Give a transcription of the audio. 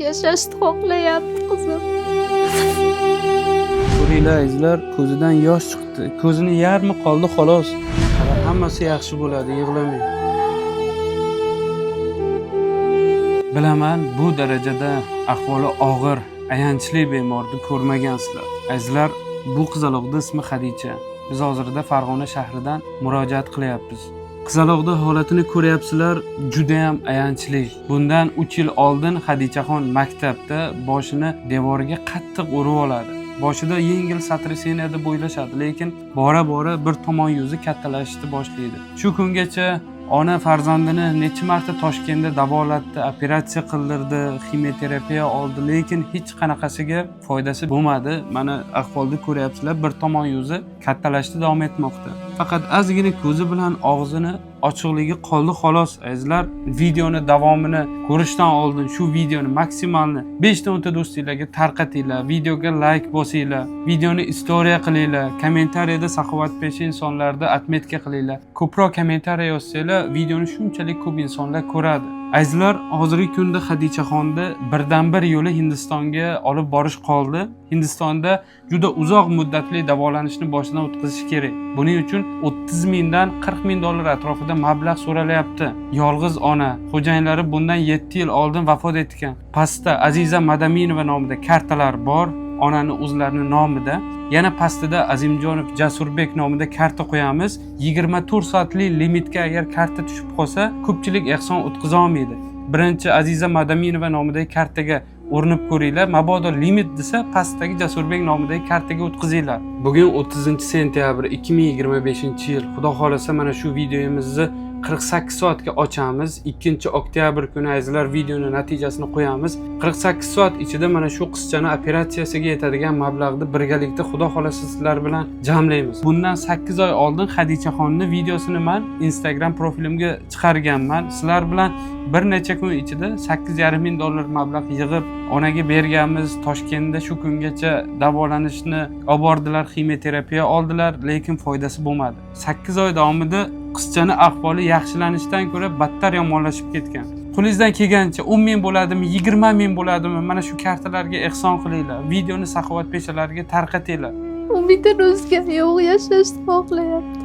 yashashni xohlayapti qizim. Ko'ringlar azizlar, ko'zidan yosh chiqdi. Ko'zini yarmi qoldi xolos. Hammasi yaxshi bo'ladi, yig'lamang. Bilaman, bu darajada ahvoli og'ir, ayanchli bemorni ko'rmagansizlar. Azizlar, bu qizaloqning ismi Xadicha. Biz hozirda Farg'ona shahridan murojaat qilyapmiz. Qizaloqning holatini ko'ryapsizlar, juda ham ayanchli. Bundan 3 yil oldin Xadichaxon maktabda boshini devorga qattiq urib oladi. Boshida yengil satraseniya deb o'ylashadi, lekin bora-bora bir tomon yuzi kattalashishni boshlaydi. Shu kungacha ona farzandini necha marta Toshkentda davolatdi, operatsiya qildirdi, kimyoterapiya oldi, lekin hech qanaqasiga foydasi bo'lmadi. Mana ahvolni ko'ryapsizlar, bir tomon yuzi kattalashda davom etmoqda. Faqat ozgina ko'zi bilan og'zini ochiqligi qoldi xolos. Azizlar, videoni davomini ko'rishdan oldin shu videoni maksimalni 5 ta 10 ta do'stinglarga tarqatinglar, videoga like bosinglar, videoni istoriya qilinglar, kommentariyada saxovatpesha insonlarni atmetka qilinglar. Ko'proq kommentariy yozsanglar, videoni shunchalik ko'p insonlar ko'radi. Azizlar, hozirgi kunda Xadichaxonni birdan bir yo'li Hindistonga olib borish qoldi. Hindistonda juda uzoq muddatli davolanishni boshdan o'tkazish kerak. Buning uchun 30 mingdan 40 ming dollar atrofida mablag' so'ralyapti. Yolg'iz ona, xo'jayinlari bundan 7 yil oldin vafot etgan. Pastda Aziza Madaminova nomida kartalar bor, onani o'zlarining nomida. Yana pastida Azimjonov Jasurbek nomida karta qo'yamiz. 24 soatli limitga agar karta tushib qolsa, ko'pchilik ehson o'tkaza olmaydi. Birinchi Aziza Madaminova nomidagi kartaga o'rnib ko'ringlar. Mabodo limit desa, pastdagi Jasurbek nomidagi kartaga o'tkazinglar. Bugun 30-sentyabr 2025-yil. Xudo xolasa mana shu videomizni 48 soatga ochamiz. 2-oktyabr kuni azizlar videoni natijasini qo'yamiz. 48 soat ichida mana shu qizchani operatsiyasiga yetadigan mablag'ni birgalikda Xudo xolasa sizlar bilan jamlaymiz. Bundan 8 oy oldin Xadichaxonning videosini men Instagram profilimga chiqarganman. Sizlar bilan bir necha kun ichida 8,5 ming dollar mablag' yig'ib onaga berganmiz. Toshkentda shu kungacha davolanishni olib bordilar, kimyoterapiya oldilar, lekin foydasi bo'lmadi. 8 oy davomida qizchani ahvoli yaxshilanishdan ko'ra battar yomonlashib ketgan. Qo'lingizdan kelgancha 10 ming bo'ladimi, 20 ming bo'ladimi, mana shu kartalarga ehson qilinglar. Videoni saxovatpeshalarga tarqatinglar. Umidim o'zga yo'q, yashashni xohlayapti.